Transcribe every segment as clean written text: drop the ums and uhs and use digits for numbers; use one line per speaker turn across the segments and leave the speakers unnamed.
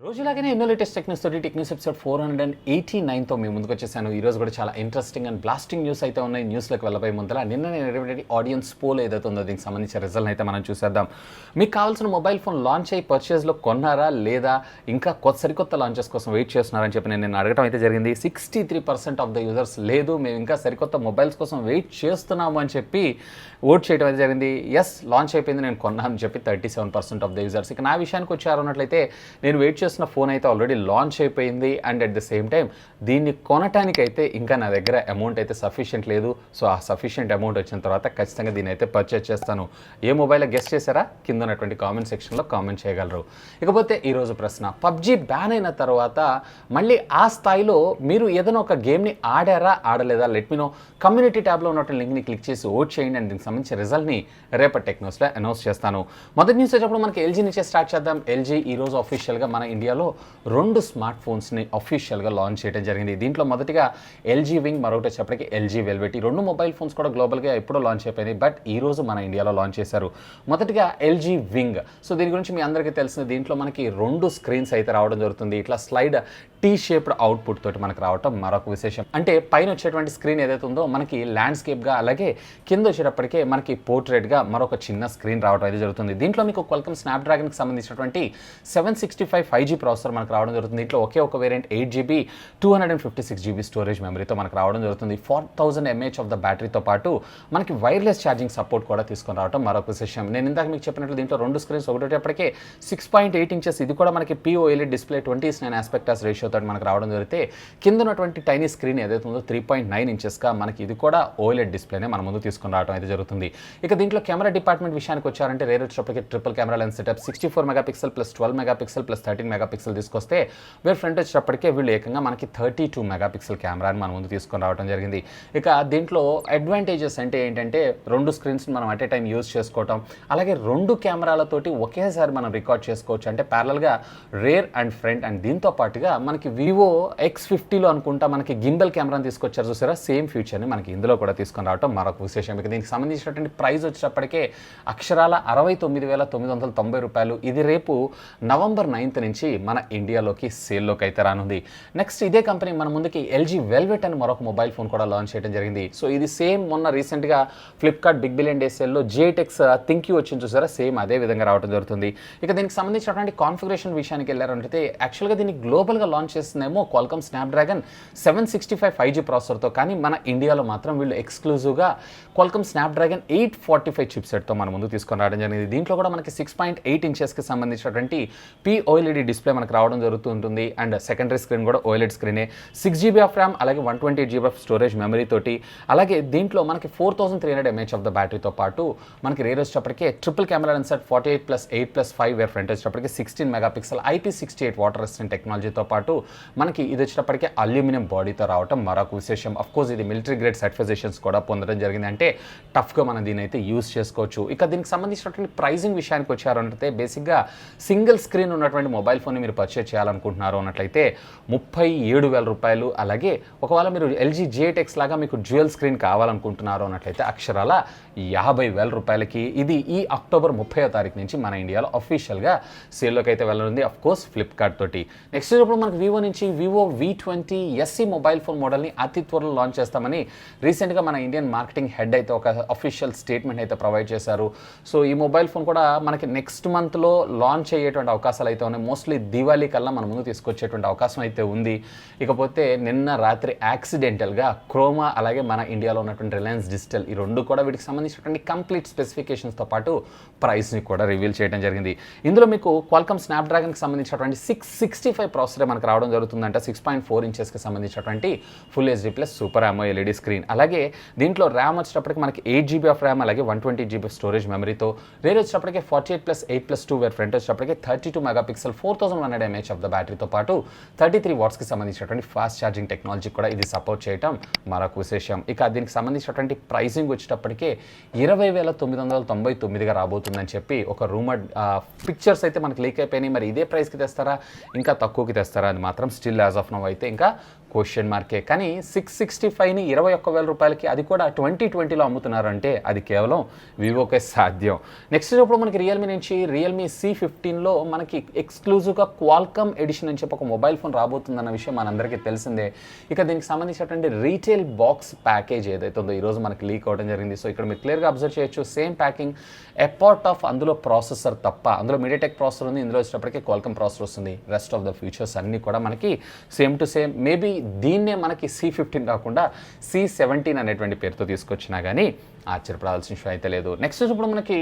రోజులాగానే ఎన్నో లేటెస్ట్ టెక్నీస్ తోటి టెక్నీస్ ఎపిసోడ్ 489తో మీ ముందుకు వచ్చేసాను. ఈ రోజు కూడా చాలా ఇంట్రెస్టింగ్ అండ్ బ్లాస్టింగ్ న్యూస్ అయితే ఉన్నాయి. న్యూస్లోకి వెళ్ళబోయే ముందర నిన్న నేను ఆడియన్స్ పోల్ ఏదైతే ఉందో దీనికి సంబంధించిన రిజల్ట్ అయితే మనం చూసేద్దాం. మీకు కావాల్సిన మొబైల్ ఫోన్ లాంచ్ అయ్యి పర్చేస్లో కొన్నారా లేదా ఇంకా సరికొత్త లాంచెస్ కోసం వెయిట్ చేస్తున్నారని చెప్పి నేను అడగడం అయితే జరిగింది. 63% ఆఫ్ ద యూజర్స్ లేదు మేము ఇంకా సరికొత్త మొబైల్స్ కోసం వెయిట్ చేస్తున్నాము అని చెప్పి ఓట్ చేయడం అయితే జరిగింది. ఎస్ లాంచ్ అయిపోయింది నేను కొన్నాను అని చెప్పి 37% ఆఫ్ ద యూజర్స్. ఇక నా విషయానికి వచ్చారు అన్నట్లయితే నేను వెయిట్ చేస్తున్న ఫోన్ అయితే ఆల్రెడీ లాంచ్ అయిపోయింది and at the same time దీన్ని కొనటానికైతే ఇంకా నా దగ్గర అమౌంట్ అయితే సఫిషియెంట్ లేదు. సో ఆ సఫిషియెంట్ అమౌంట్ వచ్చిన తర్వాత ఖచ్చితంగా దీన్ని అయితే పర్చేస్ చేస్తాను. ఏ మొబైల్ గెస్ట్ చేశారా కింద ఉన్నటువంటి కామెంట్ సెక్షన్లో కామెంట్ చేయగలరు. ఇకపోతే ఈరోజు ప్రశ్న, పబ్జీ బ్యాన్ అయిన తర్వాత మళ్ళీ ఆ స్థాయిలో మీరు ఏదైనా ఒక గేమ్ని ఆడారా ఆడలేదా లెట్ మీ నో. కమ్యూనిటీ ట్యాబ్లో ఉన్నటువంటి లింక్ని క్లిక్ చేసి ఓట్ చేయండి అండ్ దీనికి సంబంధించిన రిజల్ట్ని రేపటి టెక్నోస్లో అనౌన్స్ చేస్తాను. మొదటి న్యూస్ వచ్చేటప్పుడు మనకి ఎల్జీ నుంచే స్టార్ట్ చేద్దాం. ఎల్జీ ఈరోజు అఫీషియల్గా మన ఇండియాలో 2 స్మార్ట్ ఫోన్స్ని అఫీషియల్గా లాంచ్ చేయడం జరిగింది. దీంట్లో మొదటిగా ఎల్జీ వింగ్, మరొకటి వచ్చేప్పటికి ఎల్జీ వెల్వెట్. ఈ 2 మొబైల్ ఫోన్స్ కూడా గ్లోబల్గా ఎప్పుడో లాంచ్ అయిపోయింది, బట్ ఈ రోజు మన ఇండియాలో లాంచ్ చేశారు. మొదటిగా ఎల్జీ వింగ్. సో దీని గురించి మీ అందరికీ తెలిసింది. దీంట్లో మనకి 2 స్క్రీన్స్ అయితే రావడం జరుగుతుంది. ఇట్లా స్లైడ్ టీ షేప్డ్ అవుట్పుట్ తోటి మనకు రావటం మరొక విశేషం. అంటే పైన వచ్చేటువంటి స్క్రీన్ ఏదైతే ఉందో మనకి ల్యాండ్స్కేప్గా, అలాగే కింద వచ్చేటప్పటికే మనకి పోర్ట్రేట్గా మరొక చిన్న స్క్రీన్ రావడం అయితే జరుగుతుంది. దీంట్లో మీకు క్వాల్కమ్ స్నాప్డ్రాగన్కి సంబంధించినటువంటి 765 5G ప్రాసెసర్ మనకు రావడం జరుగుతుంది. దీంట్లో ఒకే ఒక వేరియంట్ 8GB 256GB స్టోరేజ్ మెమరీతో మనకు రావడం జరుగుతుంది. 4000 mAh ఆఫ్ ద బ్యాటరీతో పాటు మనకి వైర్లెస్ ఛార్జింగ్ సపోర్ట్ కూడా తీసుకొని రావడం మరొక విశేషం. నేను ఇందాక మీకు చెప్పినట్లు దీంట్లో 2 స్క్రీన్స్, ఒకటి వచ్చేప్పటికే 6.8 ఇంచెస్, ఇది కూడా మనకి POLED డిస్ప్లే 20:9 ఆస్పెక్ట్ రేషియో తోటి మనకు రావడం జరిగితే కింద ఉన్నటువంటి టైనీ స్క్రీన్ ఏదైతే ఉందో 3.9 ఇంచెస్గా మనకి ఇది కూడా OLED డిస్ప్లేనే మన ముందు తీసుకొని రావడం అయితే జరుగుతుంది. ఇక దీంట్లో కెమెరా డిపార్ట్మెంట్ విషయానికి వచ్చారంటే రేర్ వచ్చేటప్పటికి triple camera lens setup 64 megapixel plus 12 megapixel plus 13 megapixel తీసుకొస్తే వేరే ఫ్రంట్ వచ్చేటప్పటికే వీళ్ళు ఏకంగా మనకి 32 మెగాపిక్సెల్ కెమెరాని మన ముందు తీసుకొని రావడం జరిగింది. ఇక దీంట్లో అడ్వాంటేజెస్ అంటే ఏంటంటే 2 స్క్రీన్స్ మనం అట్ ఏ టైం యూజ్ చేసుకోవటం, అలాగే 2 కెమెరాలతోటి ఒకేసారి మనం రికార్డ్ చేసుకోవచ్చు. అంటే ప్యారలల్గా రేర్ అండ్ ఫ్రంట్. అండ్ దీంతో పాటుగా మనకి వివో X50లో అనుకుంటా మనకి గింబల్ కెమెరాని తీసుకొచ్చారు చూసారా, సేమ్ ఫ్యూచర్ని మనకి ఇందులో కూడా తీసుకొని రావడం మరొక విశేషం. ఇక దీనికి సంబంధించినటువంటి ప్రైస్ వచ్చేటప్పటికే అక్షరాల 69,990 రూపాయలు. ఇది రేపు నవంబర్ 9th నుంచి మన ఇండియాలోకి సేల్లోకి అయితే రానుంది. నెక్స్ట్ ఇదే కంపెనీ మన ముందుకి ఎల్జీ వెల్వెట్ అని మరొక మొబైల్ ఫోన్ కూడా లాంచ్ చేయడం జరిగింది. సో ఇది సేమ్ మొన్న రీసెంట్గా ఫ్లిప్కార్ట్ బిగ్ బిలియన్ డే సేల్లో JTX థింక్ యూ వచ్చింది చూసారా, సేమ్ అదే విధంగా రావడం జరుగుతుంది. ఇక దీనికి సంబంధించినటువంటి కాన్ఫిగరేషన్ విషయానికి వెళ్ళారంటే యాక్చువల్గా దీన్ని గ్లోబల్గా లాంచ్ చేస్తుందేమో క్వాల్కమ్ స్నాప్డ్రాగన్ 765 5G ప్రాసెసర్తో, కానీ మన ఇండియాలో మాత్రం వీళ్ళు ఎక్స్క్లూజివ్గా క్వాల్కమ్ స్నాప్డ్రాగన్ 845 చిప్సెట్తో మన ముందు తీసుకొని రావడం జరిగింది. దీంట్లో కూడా మనకి 6.8 ఇంచెస్కి సంబంధించినటువంటి POLED డిస్ప్లే మనకు రావడం జరుగుతూ ఉంటుంది. అండ్ సెకండరీ స్క్రీన్ కూడా OLED స్క్రీనే. 6GB ఆఫ్ ర్యామ్, అలాగే 128GB ఆఫ్ స్టోరేజ్ మెమరీ తోటి, అలాగే దీంట్లో మనకి 4300 mAh ఆఫ్ ద బ్యాటరీతో పాటు మనకి రేర్ వచ్చేటప్పటికే triple camera lens set 48+8+5 where front వచ్చేటప్పటికి 16 మెగాపిక్సెల్ IP68 వాటర్ రెసిస్టెంట్ టెక్నాలజీతో పాటు మనకి ఇది వచ్చేటప్పటికే అల్యూమినియం బాడీతో రావడం మరొక విశేషం. అఫ్కోర్స్ ఇది మిలిటరీ గ్రేడ్ సర్టిఫికేషన్స్ కూడా పొందడం జరిగింది. అంటే టఫ్గా మనం దీని అయితే యూజ్ చేసుకోవచ్చు. ఇక దీనికి సంబంధించినటువంటి ప్రైజింగ్ విషయానికి వచ్చారంటే బేసిక్గా సింగిల్ స్క్రీన్ ఉన్నటువంటి మొబైల్ ఫోన్ని మీరు పర్చేస్ చేయాలనుకుంటున్నారు అన్నట్లయితే 37,000 రూపాయలు. అలాగే ఒకవేళ మీరు LG JTX లాగా మీకు డ్యూయల్ స్క్రీన్ కావాలనుకుంటున్నారు అన్నట్లయితే అక్షరాల 50,000 రూపాయలకి ఇది ఈ అక్టోబర్ 30వ తారీఖు నుంచి మన ఇండియాలో అఫీషియల్గా సేల్లోకి అయితే వెళ్ళనుంది, అఫ్కోర్స్ ఫ్లిప్కార్ట్ తోటి. నెక్స్ట్ ఇప్పుడు మనకి వివో నుంచి Vivo V20 SE mobile phone మోడల్ని అతి త్వరలో లాంచ్ చేస్తామని రీసెంట్గా మన ఇండియన్ మార్కెటింగ్ హెడ్ అయితే ఒక అఫీషియల్ స్టేట్మెంట్ అయితే ప్రొవైడ్ చేశారు. సో ఈ మొబైల్ ఫోన్ కూడా మనకి నెక్స్ట్ మంత్లో లాంచ్ అయ్యేటువంటి అవకాశాలు అయితే ఉన్నాయి. మోస్ట్లీ దివాళీ కల్లా మన ముందు తీసుకొచ్చేటువంటి అవకాశం అయితే ఉంది. ఇకపోతే నిన్న రాత్రి యాక్సిడెంటల్గా క్రోమా అలాగే మన ఇండియాలో ఉన్నటువంటి రిలయన్స్ డిజిటల్ ఈ 2 కూడా వీటికి సంబంధించినటువంటి కంప్లీట్ స్పెసిఫికేషన్స్తో పాటు ప్రైస్ని కూడా రివీల్ చేయడం జరిగింది. ఇందులో మీకు క్వాల్కమ్ స్నాప్డ్రాగన్కి సంబంధించినటువంటి 665 ప్రాసెసర్ మనకు రావడం జరుగుతుందంట. 6.4 ఇంచెస్కి సంబంధించినటువంటి full HD plus super AMOLED screen. అలాగే దీంట్లో ర్యామ్ వచ్చేటప్పటికి మనకి 8GB ఆఫ్ ర్యామ్, అలాగే 128GB స్టోరేజ్ మెమరీతో, రేర్ వచ్చేటప్పటికి 48+8+2 వేర్ ఫ్రంట్ వచ్చేటప్పటికి 32 మెగాపిక్సెల్ 4100 mAh ఆఫ్ ద బ్యాటరీతో పాటు 33 వాట్స్కి సంబంధించినటువంటి ఫాస్ట్ ఛార్జింగ్ టెక్నాలజీ కూడా ఇది సపోర్ట్ చేయడం మరొక విశేషం. ఇక దీనికి సంబంధించినటువంటి ప్రైసింగ్ వచ్చేటప్పటికే 20,999గా రాబోతుందని చెప్పి ఒక రూమర్ పిక్చర్స్ అయితే మనకి లీక్ అయిపోయినాయి. మరి ఇదే ప్రైస్కి తెస్తారా ఇంకా తక్కువకి తెస్తారా అని మాత్రం స్టిల్ యాజ్ ఆఫ్ నౌ అయితే ఇంకా క్వశ్చన్ మార్కే. కానీ 665ని 21,000 రూపాయలకి, అది కూడా 2020లో అమ్ముతున్నారంటే అది కేవలం వివోకే సాధ్యం. నెక్స్ట్ ఇప్పుడు మనకి రియల్మీ నుంచి రియల్మీ C15లో మనకి ఎక్స్క్లూజివ్గా క్వాల్కమ్ ఎడిషన్ అని చెప్పి ఒక మొబైల్ ఫోన్ రాబోతుందన్న విషయం మనందరికీ తెలిసిందే. ఇక దీనికి సంబంధించినటువంటి రీటైల్ బాక్స్ ప్యాకేజ్ ఏదైతే ఉందో ఈరోజు మనకి లీక్ అవడం జరిగింది. సో ఇక్కడ మీరు క్లియర్గా అబ్జర్వ్ చేయొచ్చు, సేమ్ ప్యాకింగ్, అపార్ట్ ఆఫ్ అందులో ప్రాసెసర్ తప్ప, అందులో మీడియాటెక్ ప్రాసెసర్ ఉంది, ఇందులో వచ్చేటప్పటికి క్వాల్కమ్ ప్రాసెసర్ వస్తుంది. రెస్ట్ ఆఫ్ ద ఫీచర్స్ అన్నీ కూడా మనకి సేమ్ టు సేమ్. మేబీ దీన్నే మనకి C15 కాకుండా C17 అనేటువంటి పేరుతో తీసుకొచ్చినా కానీ ఆశ్చర్యపడాల్సిన విషయం అయితే లేదు. నెక్స్ట్ ఇప్పుడు మనకి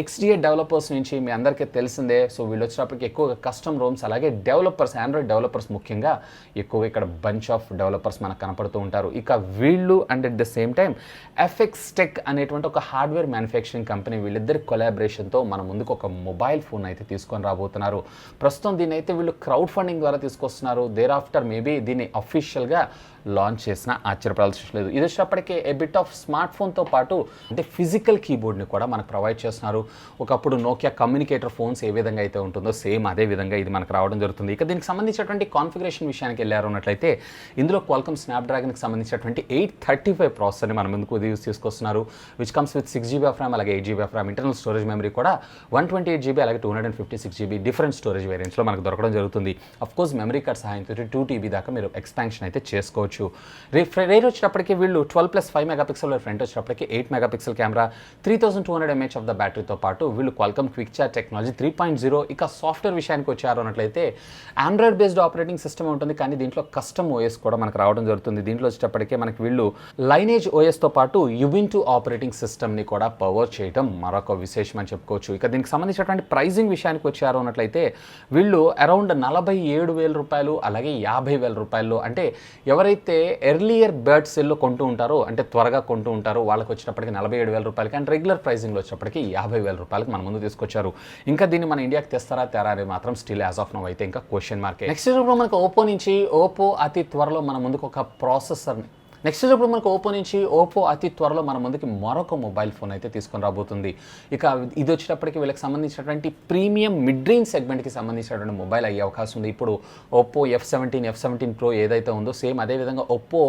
XDA డెవలపర్స్ నుంచి మీ అందరికీ తెలిసిందే. సో వీళ్ళు వచ్చేటప్పటికి ఎక్కువగా కస్టమ్ రోమ్స్ అలాగే డెవలపర్స్, ఆండ్రాయిడ్ డెవలపర్స్ ముఖ్యంగా ఎక్కువగా ఇక్కడ బంచ్ ఆఫ్ డెవలపర్స్ మనకు కనపడుతూ ఉంటారు. ఇక వీళ్ళు and at the same time FX tech అనేటువంటి ఒక హార్డ్వేర్ మ్యానుఫ్యాక్చరింగ్ కంపెనీ, వీళ్ళిద్దరి కొలాబరేషన్తో మన ముందుకు ఒక మొబైల్ ఫోన్ అయితే తీసుకొని రాబోతున్నారు. ప్రస్తుతం దీన్ని అయితే వీళ్ళు క్రౌడ్ ఫండింగ్ ద్వారా తీసుకొస్తున్నారు. దేర్ ఆఫ్టర్ మేబీ దీన్ని అఫీషియల్గా లాంచ్ చేసిన ఆశ్చర్యపడాల్సిన లేదు. ఇది వచ్చేటప్పటికే ఏ బిట్ ఆఫ్ స్మార్ట్ ఫోన్తో పాటు అంటే ఫిజికల్ కీబోర్డ్ని కూడా మనకు ప్రొవైడ్ చేస్తున్నారు. ఒకప్పుడు నోకియా కమ్యూనికేటర్ ఫోన్స్ ఏ విధంగా అయితే ఉంటుందో సేమ్ అదే విధంగా ఇది మనకు రావడం జరుగుతుంది. ఇక దీనికి సంబంధించినటువంటి కాన్ఫిగరేషన్ విషయానికి వెళ్ళారు అన్నట్లయితే ఇందులో క్వాల్కమ్ స్నాప్డ్రాగన్కి సంబంధించినటువంటి 835 ప్రాసెసర్ని మన ముందుకు యూస్ చేసుకొస్తున్నారు. Which comes with 6GB of RAM అలాగే 8GB of RAM. Internal storage memory కూడా 128GB అలాగే 256GB డిఫరెంట్ స్టోరేజ్ వేరియంట్స్లో మనకు దొరకడం జరుగుతుంది. అఫ్కోర్స్ మెమరీ కార్డ్ సహాయంతో 2TB దాకా మీరు ఎక్స్పాన్షన్ అయితే చేసుకోవచ్చు. రేర్ వచ్చేటప్పటికి వీళ్ళు 12+5 మెగాపిక్సెల్ ఫ్రంట్ వచ్చేటప్పటికి 8 megapixel camera, 3200 mAh of the బ్యాటరీతో పాటు వీళ్ళు క్వాల్కమ్ క్విక్ చాట్ టెక్నాలజీ 3.0. ఇక సాఫ్ట్వేర్ విషయానికి వచ్చారు అన్నట్లయితే ఆండ్రాయిడ్ బేస్డ్ ఆపరేటింగ్ సిస్టమ్ ఉంటుంది, కానీ దీంట్లో కస్టమ్ ఓఎస్ కూడా మనకు రావడం జరుగుతుంది. దీంట్లో వచ్చేటప్పటికే మనకి వీళ్ళు లైనేజ్ ఓఎస్తో పాటు యుబింటు ఆపరేటింగ్ సిస్టమ్ని కూడా పవర్ చేయడం మరొక విశేషం అని చెప్పుకోవచ్చు. ఇక దీనికి సంబంధించినటువంటి ప్రైజింగ్ విషయానికి వచ్చారు అన్నట్లయితే వీళ్ళు అరౌండ్ 47,000 రూపాయలు అలాగే 50,000 రూపాయలు, అంటే ఎవరైతే ఎర్లియర్ బర్డ్ సెల్లో కొంటూ ఉంటారో, అంటే త్వరగా కొంటూ ఉంటారో వాళ్ళకి వచ్చేటప్పటికి 47,000 రూపాయలకి, అండ్ రెగ్యులర్ ప్రైజింగ్లో వచ్చేటప్పటికి 50,000 రూపాయలకి మన ముందు తీసుకొచ్చారు. ఇంకా దీన్ని మన ఇండియాకి తెస్తారా తేరా అనేది మాత్రం స్టిల్ యాజ్ ఆఫ్ నౌ అయితే ఇంకా క్వశ్చన్ మార్కే. నెక్స్ట్ ఇప్పుడు మనకు ఓపో నుంచి ఓపో అతి త్వరలో మన ముందుకు ఒక ప్రాసెసర్ని ఇప్పుడు మనకు ఓపో అతి త్వరలో మన ముందుకి మరొక మొబైల్ ఫోన్ అయితే తీసుకొని రాబోతుంది. ఇక ఇది వచ్చేటప్పటికి వీళ్ళకి సంబంధించినటువంటి ప్రీమియం మిడ్ రేంజ్ సెగ్మెంట్కి సంబంధించినటువంటి మొబైల్ అయ్యే అవకాశం ఉంది. ఇప్పుడు ఓపో F17 Pro ఏదైతే ఉందో సేమ్ అదేవిధంగా ఓపో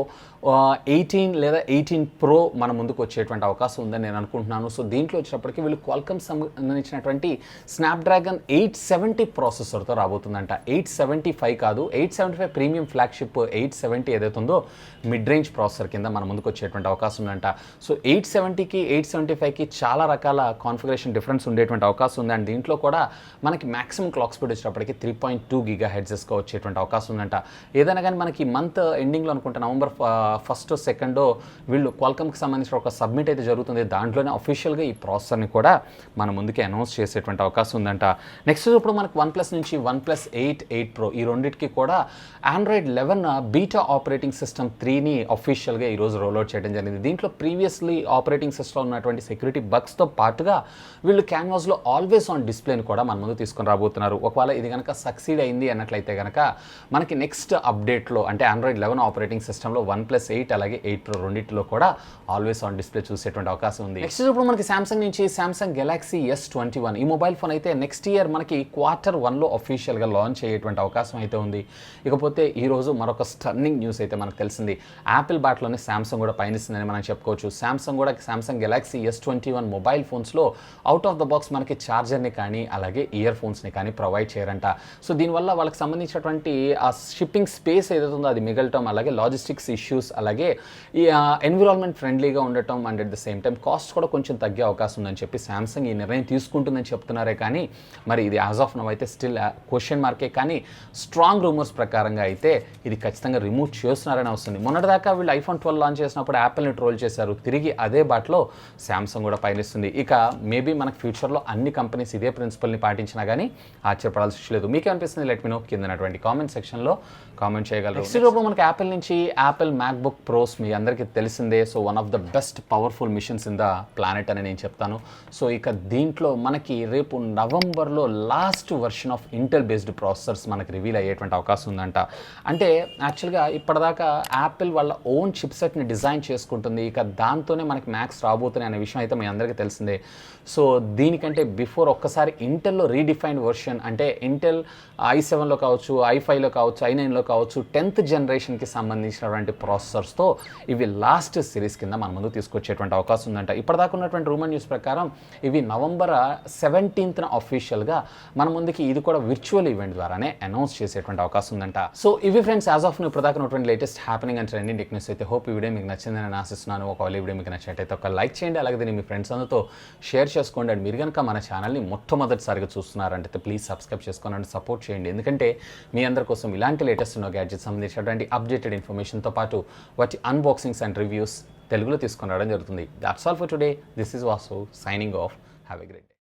18 లేదా 18 Pro మన ముందుకు వచ్చేటువంటి అవకాశం ఉందని నేను అనుకుంటున్నాను. సో దీంట్లో వచ్చేటప్పటికి వీళ్ళు క్వాల్కమ్ సంబంధించినటువంటి స్నాప్డ్రాగన్ 870 ప్రాసెసర్తో రాబోతుందంట. 875 కాదు, 875 ప్రీమియం ఫ్లాగ్షిప్ 870 ఏదైతే ఉందో మిడ్ రేంజ్ ప్రాసెసర్ కింద మన ముందుకు వచ్చేటువంటి అవకాశం ఉందంట. సో 870కి 875కి చాలా రకాల కాన్ఫిగరేషన్ డిఫరెన్స్ ఉండేటువంటి అవకాశం ఉంది. అండ్ దీంట్లో కూడా మనకి మాక్సిమం క్లాక్ స్పీడ్ వచ్చేటప్పటికి 3.2 GHzగా వచ్చేటువంటి అవకాశం ఉందంట. ఏదైనా కానీ మనకి మంత్ ఎండింగ్లో అనుకుంటా నవంబర్ 1st 2nd వీళ్ళు క్వాల్కమ్కి సంబంధించిన ఒక సబ్మిట్ అయితే జరుగుతుంది. దాంట్లోనే అఫీషియల్గా ఈ ప్రాసెసర్ని కూడా మన ముందుకి అనౌన్స్ చేసేటువంటి అవకాశం ఉందంట. నెక్స్ట్ ఇప్పుడు మనకు OnePlus నుంచి OnePlus 8 Pro ఈ రెండింటికి కూడా ఆండ్రాయిడ్ 11 బీటా ఆపరేటింగ్ సిస్టమ్ 3ని అఫీషియల్గా ఈరోజు రోల్అవుట్ చేయడం జరిగింది. దీంట్లో ప్రీవియస్లీ ఆపరేటింగ్ సిస్టమ్లో ఉన్నటువంటి సెక్యూరిటీ బగ్స్తో పాటుగా వీళ్ళు క్యాన్వాస్లో ఆల్వేస్ ఆన్ డిస్ప్లేని కూడా మన ముందు తీసుకొని రాబోతున్నారు. ఒకవేళ ఇది కనుక సక్సీడ్ అయింది అన్నట్లయితే కనుక మనకి నెక్స్ట్ అప్డేట్లో అంటే ఆండ్రాయిడ్ 11 ఆపరేటింగ్ సిస్టమ్లో OnePlus 8 అలాగే 8 Pro రెండింటిలో కూడా ఆల్వేస్ ఆన్ డిస్ప్లే చూసేటువంటి అవకాశం ఉంది. నెక్స్ట్ ఇప్పుడు మనకి సామ్సంగ్ నుంచి సామ్సంగ్ గెలాక్సీ S21 ఈ మొబైల్ ఫోన్ అయితే నెక్స్ట్ ఇయర్ మనకి Q1లో అఫీషియల్గా లాంచ్ అయ్యేటువంటి అవకాశం అయితే ఉంది. ఇకపోతే ఈరోజు మరొక స్టన్నింగ్ న్యూస్ అయితే మనకు తెలిసింది. యాపిల్ బాట్లోనే సామ్సంగ్ కూడా పయనిస్తుందని మనం చెప్పుకోవచ్చు. సామ్సంగ్ గెలాక్సీ S21 మొబైల్ ఫోన్స్లో అవుట్ ఆఫ్ ద బాక్స్ మనకి ఛార్జర్ని కానీ అలాగే ఇయర్ ఫోన్స్ని కానీ ప్రొవైడ్ చేయరంట. సో దీనివల్ల వాళ్ళకి సంబంధించినటువంటి ఆ షిప్పింగ్ స్పేస్ ఏదైతే ఉందో అది మిగలటం, అలాగే లాజిస్టిక్స్ ఇష్యూస్, అలాగే ఈ ఎన్విరాన్మెంట్ ఫ్రెండ్లీగా ఉండటం and at the same time cost కూడా కొంచెం తగ్గే అవకాశం ఉందని చెప్పి సామ్సంగ్ ఈ నిర్ణయం తీసుకుంటుందని చెప్తున్నారే కానీ మరి ఇది యాజ్ ఆఫ్ నౌ అయితే స్టిల్ క్వశ్చన్ మార్కే. కానీ స్ట్రాంగ్ రూమర్స్ ప్రకారంగా అయితే ఇది ఖచ్చితంగా రిమూవ్ చేస్తున్నారని వస్తుంది. మొన్నటిదాకా వీళ్ళు iPhone 12 లాంచ్ చేసినప్పుడు యాపిల్ని ట్రోల్ చేశారు. తిరిగి అదే బాటలో సామ్సంగ్ కూడా పయనిస్తుంది. ఇక మేబీ మనకు ఫ్యూచర్లో అన్ని కంపెనీస్ ఇదే ప్రిన్సిపల్ని పాటించినా కానీ ఆశ్చర్యపడాల్సి లేదు. మీకేమనిపిస్తుంది లెట్ మీ నో కిందనటువంటి కామెంట్ సెక్షన్లో కామెంట్ చేయగలరు. నెక్స్ట్ ఇప్పుడు మనకి యాపిల్ నుంచి యాపిల్ మ్యాక్బుక్ ప్రోస్ మీ అందరికీ తెలిసిందే. So one of the best powerful machines in the planet అని నేను చెప్తాను. సో ఇక దీంట్లో మనకి రేపు నవంబర్లో last version of Intel based processors మనకి రివీల్ అయ్యేటువంటి అవకాశం ఉందంట. అంటే యాక్చువల్గా ఇప్పటిదాకా యాపిల్ వాళ్ళ ఓన్ చిప్సెట్ని డిజైన్ చేసుకుంటుంది. ఇక దాంతోనే మనకి మ్యాక్స్ రాబోతున్నాయి అనే విషయం అయితే మీ అందరికీ తెలిసిందే. సో దీనికంటే బిఫోర్ ఒక్కసారి ఇంటెల్లో రీడిఫైన్డ్ వర్షన్ అంటే ఇంటెల్ i7లో కావచ్చు, i5లో కావచ్చు, i9లో కావచ్చు 10th జనరేషన్కి సంబంధించినటువంటి ప్రాసెసర్స్తో ఇవి లాస్ట్ సిరీస్ కింద మన ముందు తీసుకొచ్చేటువంటి అవకాశం ఉందంట. ఇప్పటిదాకా ఉన్నటువంటి రూమర్ న్యూస్ ప్రకారం ఇవి నవంబర్ 17th అఫీషియల్గా మన ముందుకి ఇది కూడా విర్చువల్ ఈవెంట్ ద్వారానే అనౌన్స్ చేసేటువంటి అవకాశం ఉందంట. సో ఇవి ఫ్రెండ్స్ యాజ్ ఆఫ్ ఇప్పటిదాకా ఉన్నటువంటి latest happening and trending tech news అయితే. హోప్ ఈ వీడియో మీకు నచ్చిందని నేను ఆశిస్తున్నాను. ఒకవేళ ఈ వీడియో మీకు నచ్చినట్టయితే ఒక లైక్ చేయండి, అలాగే దీన్ని మీ ఫ్రెండ్స్ అందరితో షేర్ చేసుకోండి. అండ్ మీరు కనుక మన ఛానల్ని మొట్టమొదటిసారిగా చూస్తున్నారంటే ప్లీజ్ సబ్స్క్రైబ్ చేసుకోండి అండ్ సపోర్ట్ చేయండి. ఎందుకంటే మీ అందరి కోసం ఇలాంటి లేటెస్ట్ గ్యాడ్జెట్ సంబంధించినటువంటి అప్డేటెడ్ ఇన్ఫర్మేషన్తో పాటు వాటి అన్బాక్సింగ్స్ అండ్ రివ్యూస్ తెలుగులో తీసుకొని రావడం జరుగుతుంది. That's all for today. This is Vasu signing off. Have a great day.